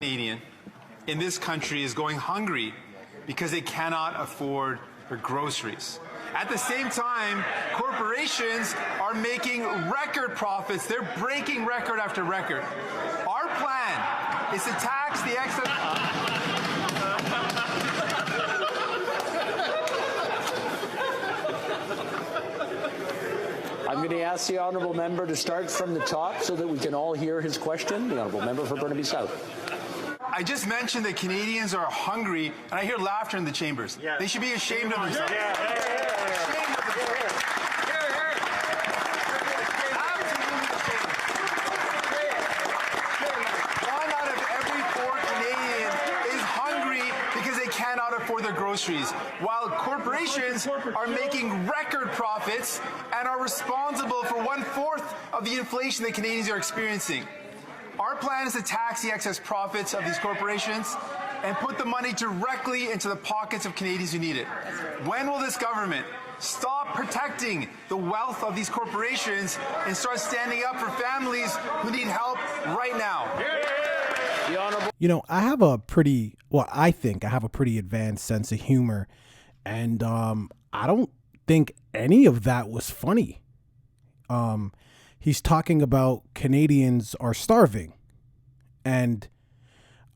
Canadian in this country is going hungry because they cannot afford their groceries. At the same time, corporations are making record profits. They're breaking record after record. Our plan is to tax the excess. I'm going to ask the honourable member to start from the top so that we can all hear his question. The honourable member for Burnaby South. I just mentioned that Canadians are hungry, and I hear laughter in the chambers. Yeah. They should be ashamed of themselves. One out of every 4 Canadians is hungry because they cannot afford their groceries, while corporations are making record profits and are responsible for 1/4 of the inflation that Canadians are experiencing. Our plan is to tax the excess profits of these corporations and put the money directly into the pockets of Canadians who need it. When will this government stop protecting the wealth of these corporations and start standing up for families who need help right now? You know, I think I have a pretty advanced sense of humor, and I don't think any of that was funny. He's talking about Canadians are starving. And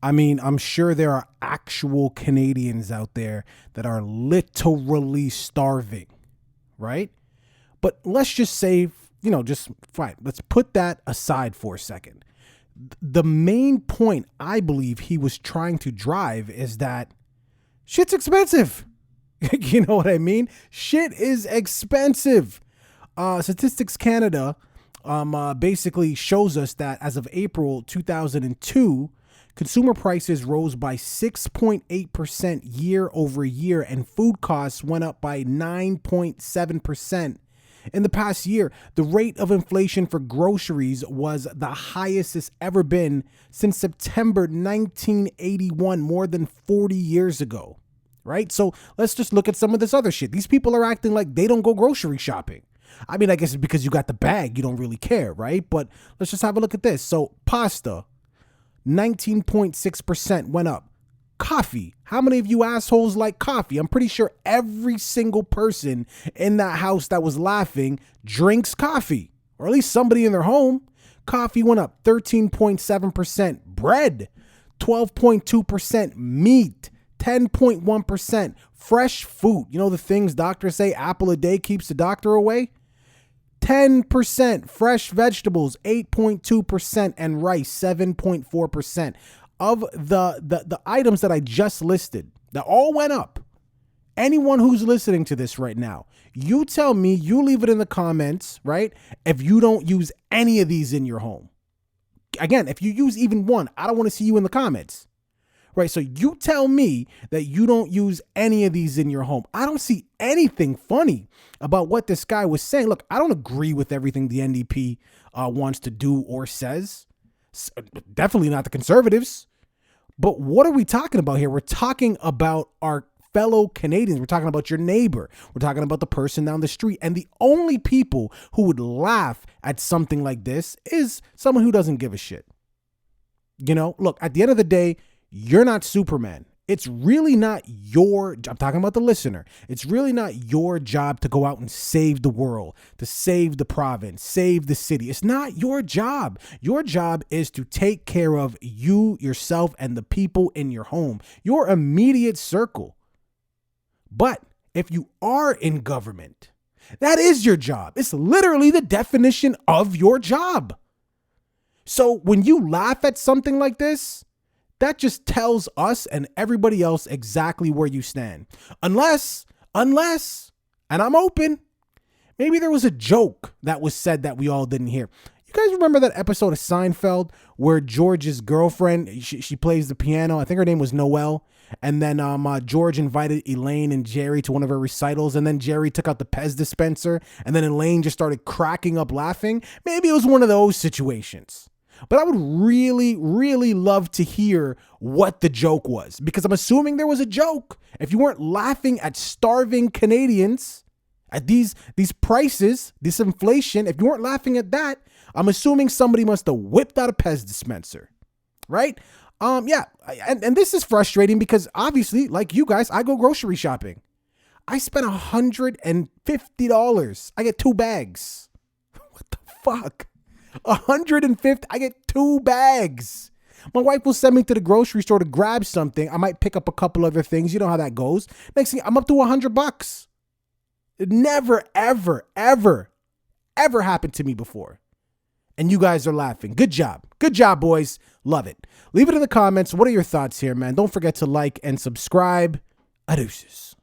I mean, I'm sure there are actual Canadians out there that are literally starving, right? But let's just say, just fine. Let's put that aside for a second. The main point I believe he was trying to drive is that shit's expensive. You know what I mean? Shit is expensive. Statistics Canada basically shows us that as of April 2002, consumer prices rose by 6.8% year over year, and food costs went up by 9.7%. In the past year, the rate of inflation for groceries was the highest it's ever been since September 1981, more than 40 years ago, right? So let's just look at some of this other shit. These people are acting like they don't go grocery shopping. I mean, I guess it's because you got the bag, you don't really care, right? But let's just have a look at this. So pasta, 19.6% went up. Coffee. How many of you assholes like coffee? I'm pretty sure every single person in that house that was laughing drinks coffee, or at least somebody in their home. Coffee went up 13.7%. Bread, 12.2%. Meat, 10.1%. Fresh fruit. You know the things doctors say apple a day keeps the doctor away? 10%. Fresh vegetables, 8.2%. And rice, 7.4%. Of the items that I just listed, that all went up. Anyone who's listening to this right now, you tell me, you leave it in the comments, right? If you don't use any of these in your home. Again, if you use even one, I don't want to see you in the comments. Right, so you tell me that you don't use any of these in your home. I don't see anything funny about what this guy was saying. Look, I don't agree with everything the NDP wants to do or says. Definitely not the Conservatives. But what are we talking about here? We're talking about our fellow Canadians. We're talking about your neighbor. We're talking about the person down the street. And the only people who would laugh at something like this is someone who doesn't give a shit. You know, look, at the end of the day, you're not Superman. It's really not I'm talking about the listener. It's really not your job to go out and save the world, to save the province, save the city. It's not your job. Your job is to take care of you, yourself, and the people in your home, your immediate circle. But if you are in government, that is your job. It's literally the definition of your job. So when you laugh at something like this, that just tells us and everybody else exactly where you stand. Unless, and I'm open, maybe there was a joke that was said that we all didn't hear. You guys remember that episode of Seinfeld where George's girlfriend, she plays the piano. I think her name was Noelle. And then George invited Elaine and Jerry to one of her recitals. And then Jerry took out the Pez dispenser. And then Elaine just started cracking up laughing. Maybe it was one of those situations. But I would really, really love to hear what the joke was, because I'm assuming there was a joke. If you weren't laughing at starving Canadians, at these prices, this inflation, if you weren't laughing at that, I'm assuming somebody must have whipped out a Pez dispenser, right? Yeah, and this is frustrating because obviously, like you guys, I go grocery shopping. I spent $150. I get 2 bags. What the fuck? 150. I get 2 bags. My wife will send me to the grocery store to grab something. I might pick up a couple other things. You know how that goes. Next thing, I'm up to $100. It never, ever, ever, ever happened to me before. And you guys are laughing. Good job. Good job, boys. Love it. Leave it in the comments. What are your thoughts here, man? Don't forget to like and subscribe. Adeuces.